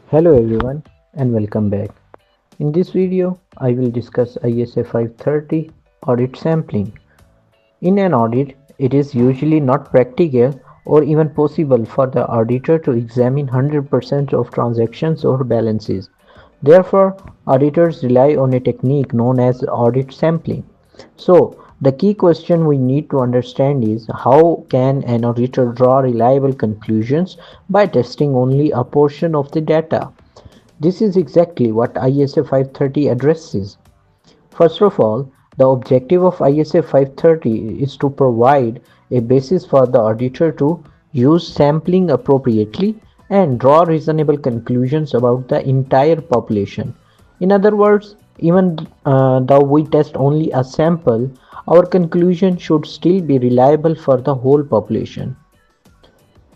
Hello everyone and welcome back. In this video, I will discuss ISA 530 audit sampling. In an audit, it is usually not practical or even possible for the auditor to examine 100% of transactions or balances. Therefore, auditors rely on a technique known as audit sampling. So, the key question we need to understand is how can an auditor draw reliable conclusions by testing only a portion of the data? This is exactly what ISA 530 addresses. First of all, the objective of ISA 530 is to provide a basis for the auditor to use sampling appropriately and draw reasonable conclusions about the entire population. In other words, even though we test only a sample, our conclusion should still be reliable for the whole population.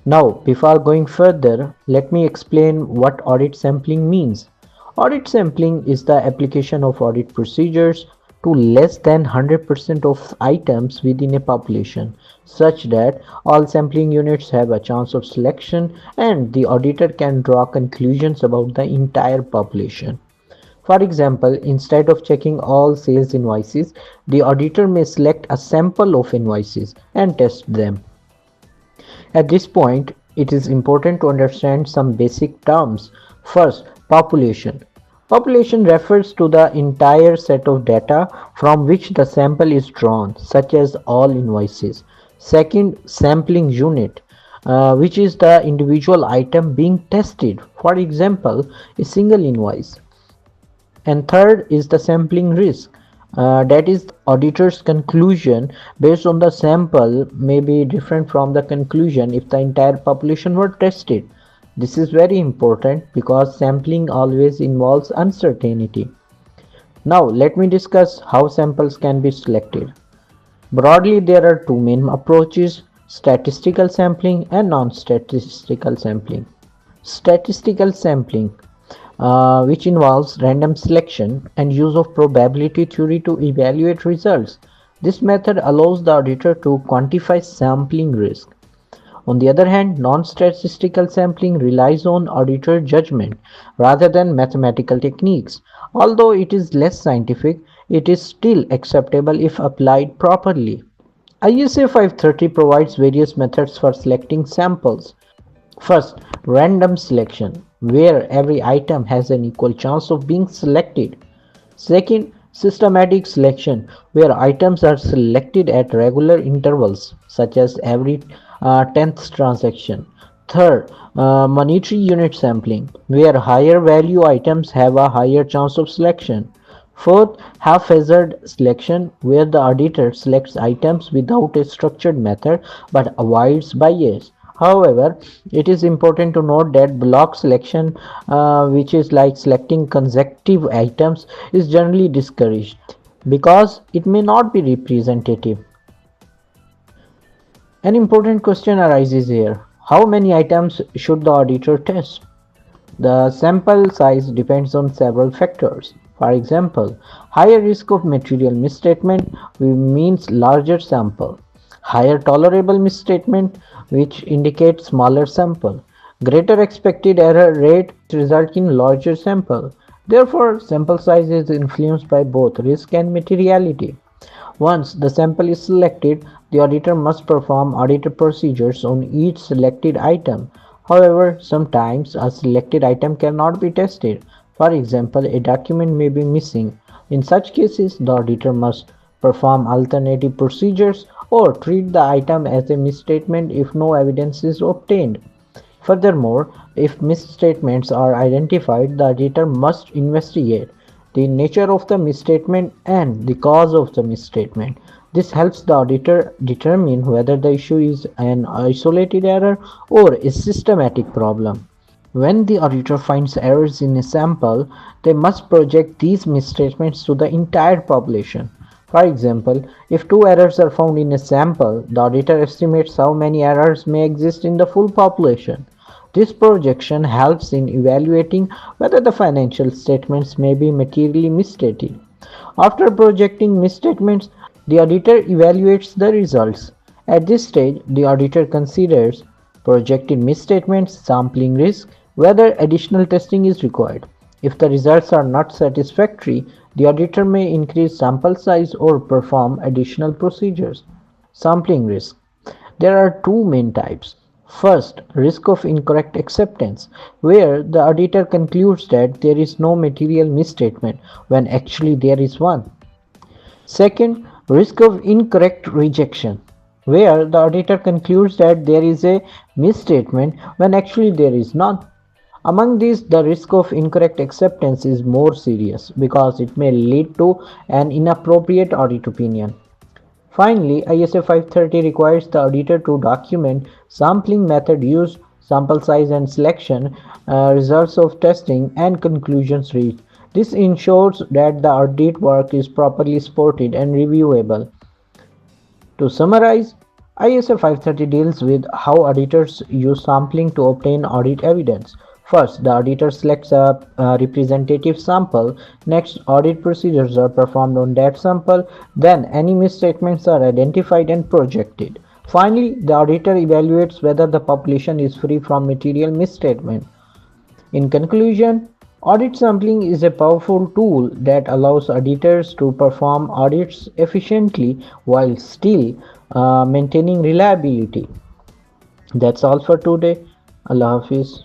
Now, before going further, let me explain what audit sampling means. Audit sampling is the application of audit procedures to less than 100% of items within a population, such that all sampling units have a chance of selection and the auditor can draw conclusions about the entire population. For example, instead of checking all sales invoices, the auditor may select a sample of invoices and test them. At this point, it is important to understand some basic terms. First, population. Population refers to the entire set of data from which the sample is drawn, such as all invoices. Second, sampling unit, which is the individual item being tested. For example, a single invoice. And third is the sampling risk. That is, auditor's conclusion based on the sample may be different from the conclusion if the entire population were tested. This is very important because sampling always involves uncertainty. Now let me discuss how samples can be selected. Broadly, there are two main approaches: statistical sampling and non-statistical sampling. Statistical sampling, which involves random selection and use of probability theory to evaluate results. This method allows the auditor to quantify sampling risk. On the other hand, non-statistical sampling relies on auditor judgment rather than mathematical techniques. Although it is less scientific, it is still acceptable if applied properly. ISA 530 provides various methods for selecting samples. First, random selection, where every item has an equal chance of being selected. Second, systematic selection, where items are selected at regular intervals, such as every 10th transaction. Third, monetary unit sampling, where higher value items have a higher chance of selection. Fourth, haphazard selection, where the auditor selects items without a structured method but avoids bias. However, it is important to note that block selection, which is like selecting consecutive items, is generally discouraged because it may not be representative. An important question arises here: how many items should the auditor test? The sample size depends on several factors. For example, higher risk of material misstatement means larger sample. Higher tolerable misstatement, which indicates smaller sample. Greater expected error rate result in larger sample. Therefore, sample size is influenced by both risk and materiality. Once the sample is selected, the auditor must perform audit procedures on each selected item. However, sometimes a selected item cannot be tested. For example, a document may be missing. In such cases, the auditor must perform alternative procedures or treat the item as a misstatement if no evidence is obtained. Furthermore, if misstatements are identified, the auditor must investigate the nature of the misstatement and the cause of the misstatement. This helps the auditor determine whether the issue is an isolated error or a systematic problem. When the auditor finds errors in a sample, they must project these misstatements to the entire population. For example, if two errors are found in a sample, the auditor estimates how many errors may exist in the full population. This projection helps in evaluating whether the financial statements may be materially misstated. After projecting misstatements, the auditor evaluates the results. At this stage, the auditor considers projected misstatements, sampling risk, whether additional testing is required. If the results are not satisfactory, the auditor may increase sample size or perform additional procedures. Sampling risk. There are two main types. First, risk of incorrect acceptance, where the auditor concludes that there is no material misstatement when actually there is one. Second, risk of incorrect rejection, where the auditor concludes that there is a misstatement when actually there is none. Among these, the risk of incorrect acceptance is more serious because it may lead to an inappropriate audit opinion. Finally, ISA 530 requires the auditor to document sampling method used, sample size and selection, results of testing, and conclusions reached. This ensures that the audit work is properly supported and reviewable. To summarize, ISA 530 deals with how auditors use sampling to obtain audit evidence. First, the auditor selects a representative sample. Next, audit procedures are performed on that sample. Then, any misstatements are identified and projected. Finally, the auditor evaluates whether the population is free from material misstatement. In conclusion, audit sampling is a powerful tool that allows auditors to perform audits efficiently while still maintaining reliability. That's all for today. Allah Hafiz.